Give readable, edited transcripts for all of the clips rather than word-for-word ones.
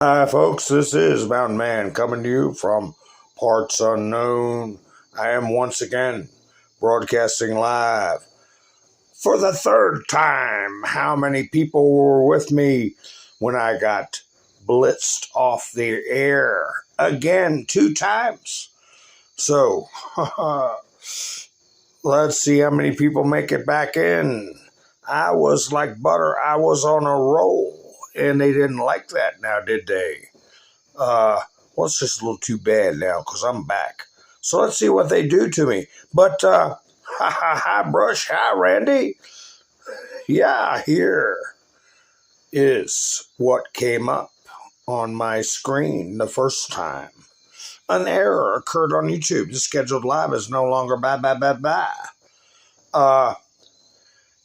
Hi, folks. This is Mountain Man coming to you from parts unknown. I am once again broadcasting live for the third time. How many people were with me when I got blitzed off the air? Again, 2 times. So, let's see how many people make it back in. I was like butter. I was on a roll. And they didn't like that now, did they? Well, it's just a little too bad now because I'm back. So let's see what they do to me. But, hi, Brush. Hi, Randy. Yeah, here is what came up on my screen the first time. An error occurred on YouTube. The scheduled live is no longer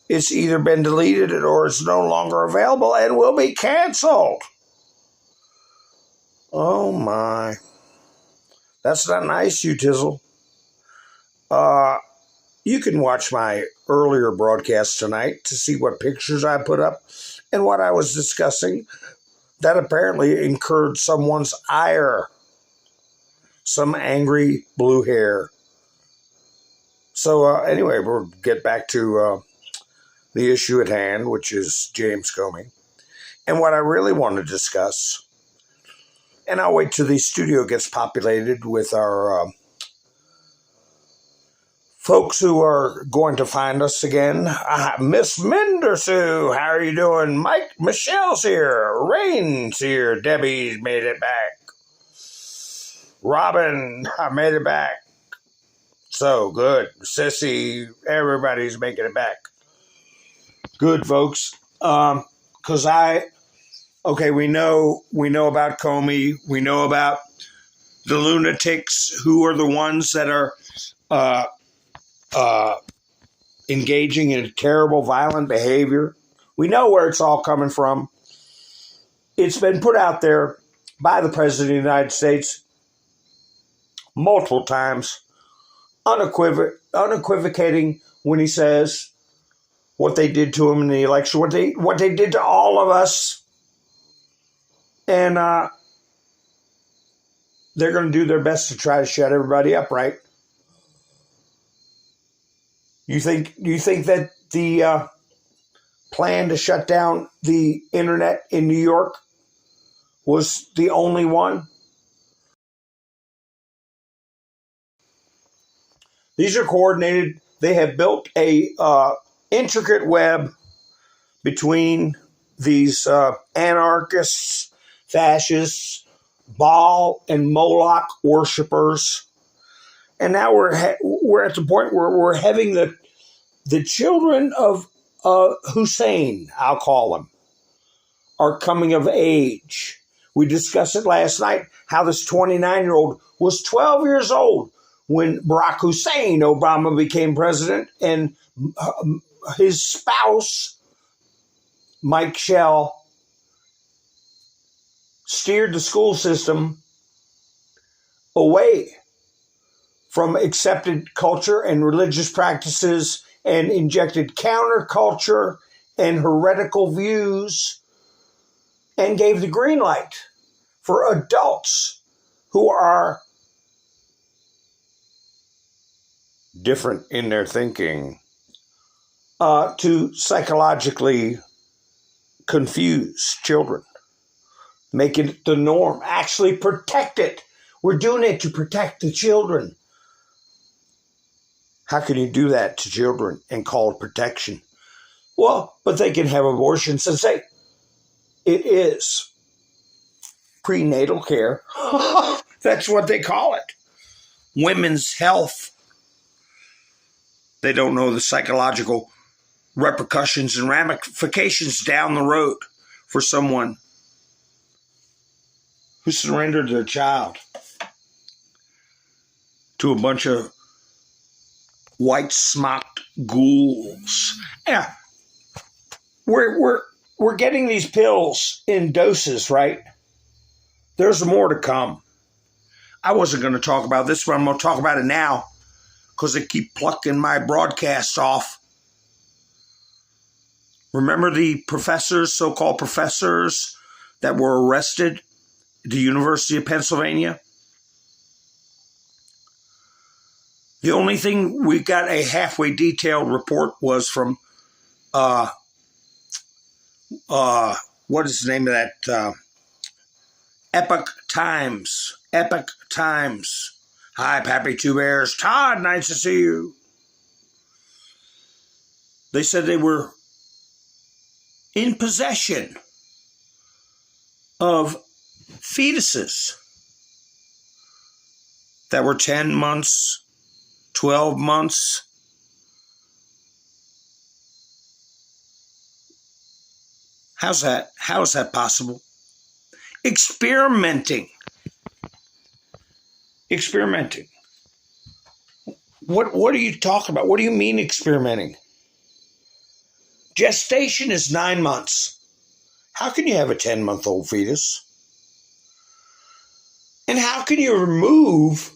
it's either been deleted or it's no longer available and will be canceled. Oh my. That's not nice, you tizzle. You can watch my earlier broadcast tonight to see what pictures I put up and what I was discussing that apparently incurred someone's ire. Some angry blue hair. So anyway, we'll get back to the issue at hand, which is James Comey. And what I really want to discuss, and I'll wait till the studio gets populated with our folks who are going to find us again. Miss Mendersu, how are you doing? Michelle's here. Rain's here. Debbie's made it back. Robin, I made it back. So good. Sissy, everybody's making it back. Good, folks. Because we know about Comey. We know about the lunatics who are the ones that are engaging in terrible, violent behavior. We know where it's all coming from. It's been put out there by the President of the United States multiple times, unequivocating when he says what they did to him in the election, what they did to all of us. And they're going to do their best to try to shut everybody up, right? You think that the plan to shut down the internet in New York was the only one? These are coordinated. They have built a intricate web between these anarchists, fascists, Baal and Moloch worshipers. And now we're at the point where we're having the children of Hussein, I'll call them, are coming of age. We discussed it last night, how this 29-year-old was 12 years old when Barack Hussein Obama became president, and his spouse, Mike Shell, steered the school system away from accepted culture and religious practices and injected counterculture and heretical views and gave the green light for adults who are different in their thinking to psychologically confuse children, make it the norm, actually protect it. We're doing it to protect the children. How can you do that to children and call it protection? Well, but they can have abortions and say it is prenatal care. That's what they call it. Women's health. They don't know the psychological repercussions and ramifications down the road for someone who surrendered their child to a bunch of white smocked ghouls. Yeah, we're getting these pills in doses, right? There's more to come. I wasn't going to talk about this, but I'm going to talk about it now because they keep plucking my broadcasts off. Remember the professors, so-called professors, that were arrested the University of Pennsylvania. The only thing we got a halfway detailed report was from, what is the name of that? Epoch Times. Epoch Times. Hi, Pappy Two Bears. Todd, nice to see you. They said they were in possession of fetuses that were 10 months, 12 months. How's that? How is that possible? Experimenting. What are you talking about? What do you mean experimenting? Gestation is 9 months. How can you have a 10-month-old fetus? And how can you remove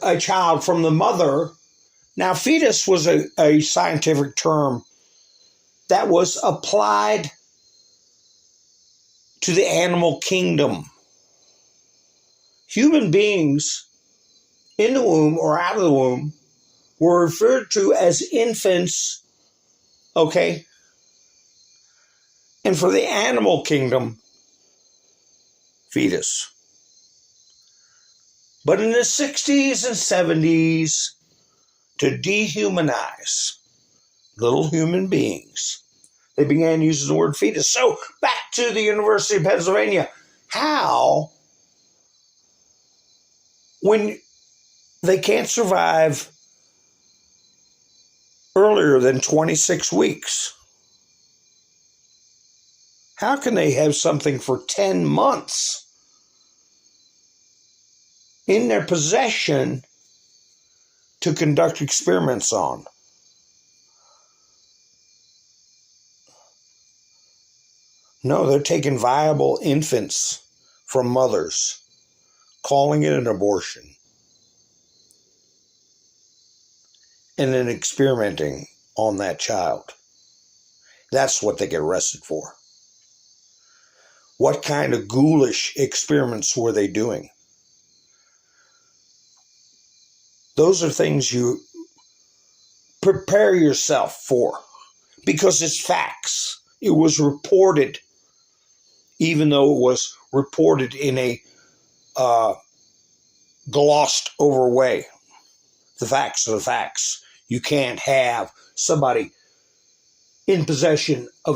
a child from the mother? Now, fetus was a scientific term that was applied to the animal kingdom. Human beings in the womb or out of the womb were referred to as infants, okay? And for the animal kingdom, fetus. But in the 60s and 70s, to dehumanize little human beings, they began using the word fetus. So back to the University of Pennsylvania. How, when they can't survive earlier than 26 weeks, how can they have something for 10 months in their possession to conduct experiments on? No, they're taking viable infants from mothers, calling it an abortion, and then experimenting on that child. That's what they get arrested for. What kind of ghoulish experiments were they doing? Those are things you prepare yourself for, because it's facts. It was reported, even though it was reported in a glossed over way. The facts are the facts. You can't have somebody in possession of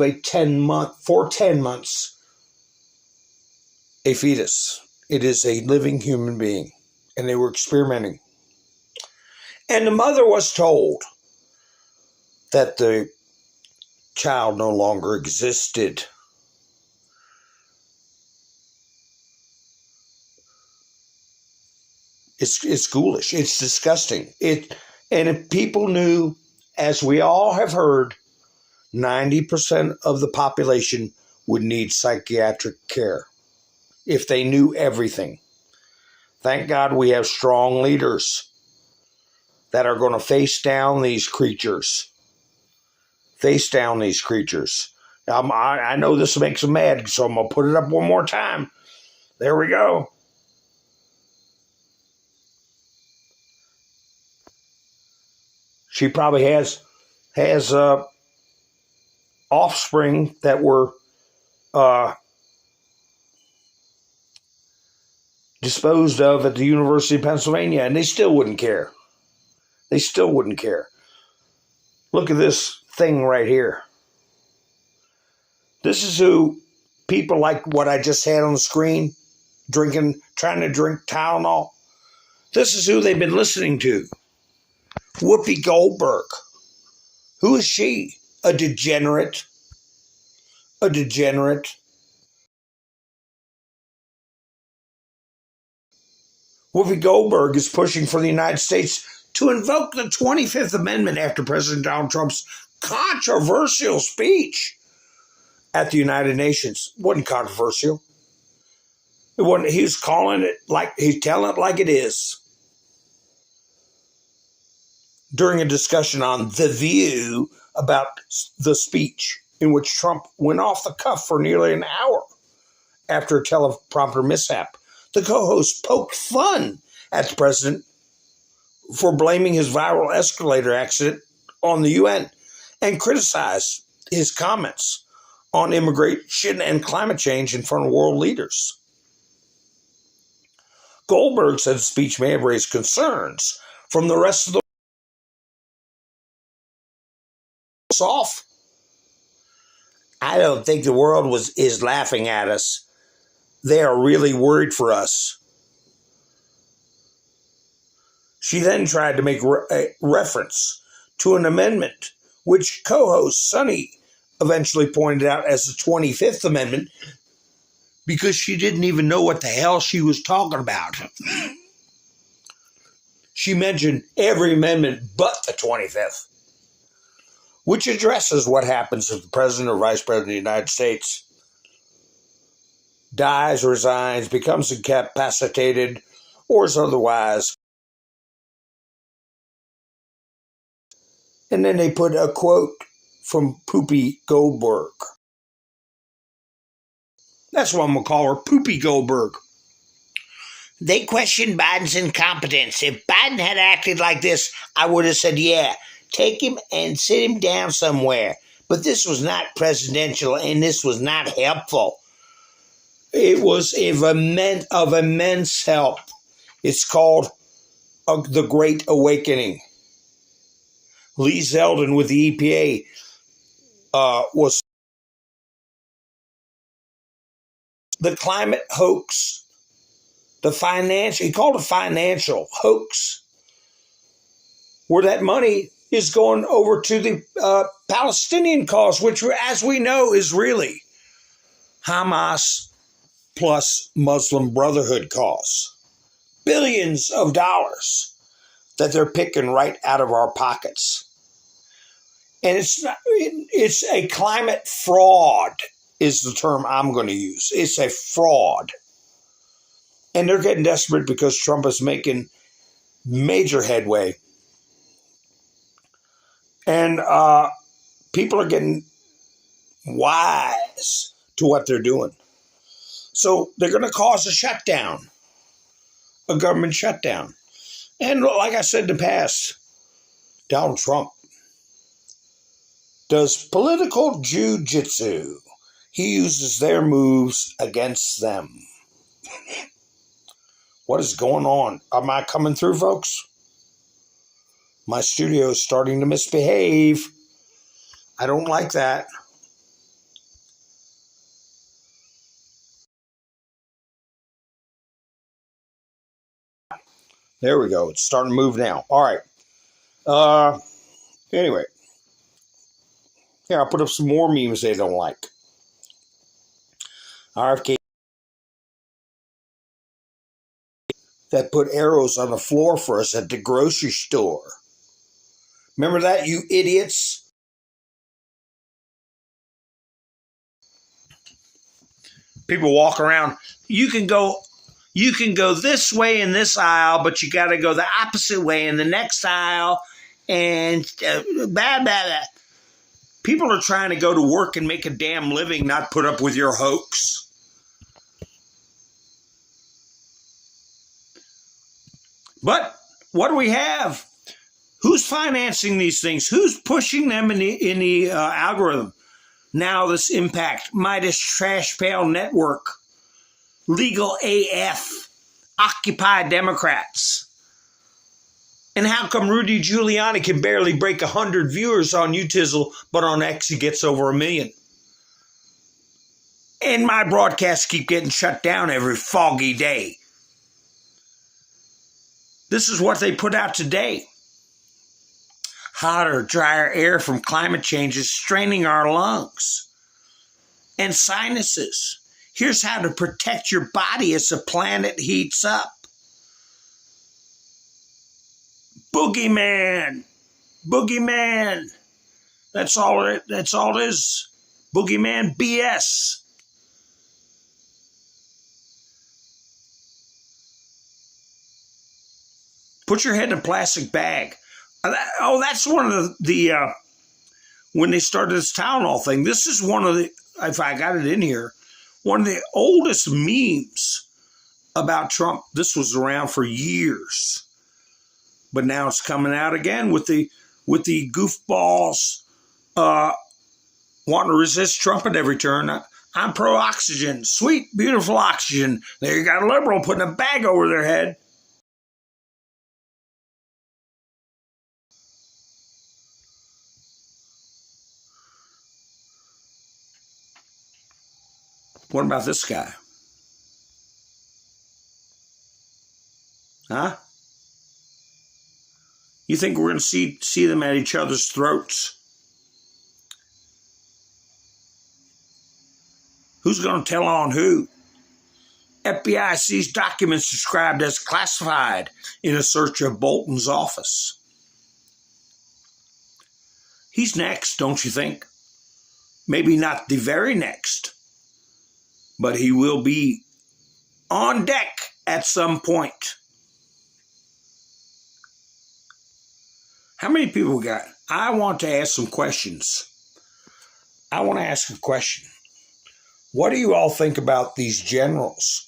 for 10 months, a fetus. It is a living human being, and they were experimenting. And the mother was told that the child no longer existed. It's ghoulish. It's disgusting. And if people knew, as we all have heard, 90% of the population would need psychiatric care if they knew everything. Thank God we have strong leaders that are going to face down these creatures. Face down these creatures. I know this makes them mad, so I'm going to put it up one more time. There we go. She probably has offspring that were disposed of at the University of Pennsylvania, and they still wouldn't care. They still wouldn't care. Look at this thing right here. This is who people like what I just had on the screen, trying to drink Tylenol. This is who they've been listening to. Whoopi Goldberg. Who is she? A degenerate. A degenerate. Whoopi Goldberg is pushing for the United States to invoke the 25th Amendment after President Donald Trump's controversial speech at the United Nations. It wasn't controversial. It wasn't. He was calling it like he's telling it like it is. During a discussion on The View about the speech. in which Trump went off the cuff for nearly an hour after a teleprompter mishap. The co-host poked fun at the president for blaming his viral escalator accident on the UN and criticized his comments on immigration and climate change in front of world leaders. Goldberg said the speech may have raised concerns from the rest of the world. Off. I don't think the world is laughing at us. They are really worried for us. She then tried to make a reference to an amendment, which co-host Sonny eventually pointed out as the 25th Amendment, because she didn't even know what the hell she was talking about. She mentioned every amendment but the 25th, which addresses what happens if the president or vice president of the United States dies, resigns, becomes incapacitated, or is otherwise. And then they put a quote from Poopy Goldberg. That's what I'm going to call her, Poopy Goldberg. They questioned Biden's incompetence. If Biden had acted like this, I would have said, yeah, take him and sit him down somewhere. But this was not presidential, and this was not helpful. It was of immense help. It's called The Great Awakening. Lee Zeldin with the EPA was the climate hoax, he called it financial hoax, where that money is going over to the Palestinian cause, which, as we know, is really Hamas plus Muslim Brotherhood cause. Billions of dollars that they're picking right out of our pockets. And it's a climate fraud is the term I'm going to use. It's a fraud. And they're getting desperate because Trump is making major headway. And people are getting wise to what they're doing. So they're going to cause a shutdown, a government shutdown. And like I said in the past, Donald Trump does political jujitsu. He uses their moves against them. What is going on? Am I coming through, folks? My studio is starting to misbehave. I don't like that. There we go. It's starting to move now. All right. Anyway. Yeah, I'll put up some more memes they don't like. RFK that put arrows on the floor for us at the grocery store. Remember that, you idiots? People walk around. You can go this way in this aisle, but you got to go the opposite way in the next aisle, and blah, blah, blah. People are trying to go to work and make a damn living, not put up with your hoax. But what do we have? Who's financing these things? Who's pushing them in the algorithm? Now this Impact, Midas Trash Pail Network, Legal AF, Occupy Democrats. And how come Rudy Giuliani can barely break 100 viewers on YouTube, but on X he gets over 1 million? And my broadcasts keep getting shut down every foggy day. This is what they put out today. Hotter, drier air from climate change is straining our lungs and sinuses. Here's how to protect your body as the planet heats up. Boogeyman. Boogeyman. That's all it is. Boogeyman BS. Put your head in a plastic bag. Oh, that's one of when they started this town hall thing. This is one of the, if I got it in here, one of the oldest memes about Trump. This was around for years, but now it's coming out again with the goofballs wanting to resist Trump at every turn. I'm pro-oxygen, sweet, beautiful oxygen. There you got a liberal putting a bag over their head. What about this guy? Huh? You think we're going to see them at each other's throats? Who's going to tell on who? FBI seized documents described as classified in a search of Bolton's office. He's next, don't you think? Maybe not the very next, but he will be on deck at some point. How many people got? I want to ask some questions. I want to ask a question. What do you all think about these generals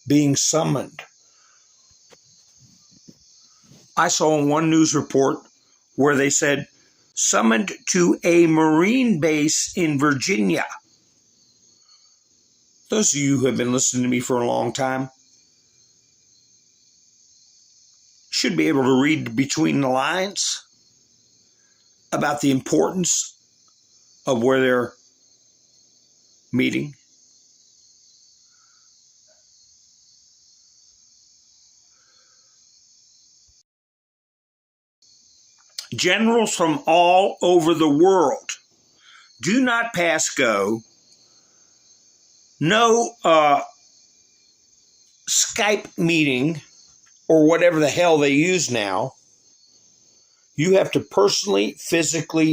being summoned? I saw one news report where they said summoned to a Marine base in Virginia. Those of you who have been listening to me for a long time should be able to read between the lines about the importance of where they're meeting. Generals from all over the world do not pass go. No Skype meeting or whatever the hell they use now. You have to personally, physically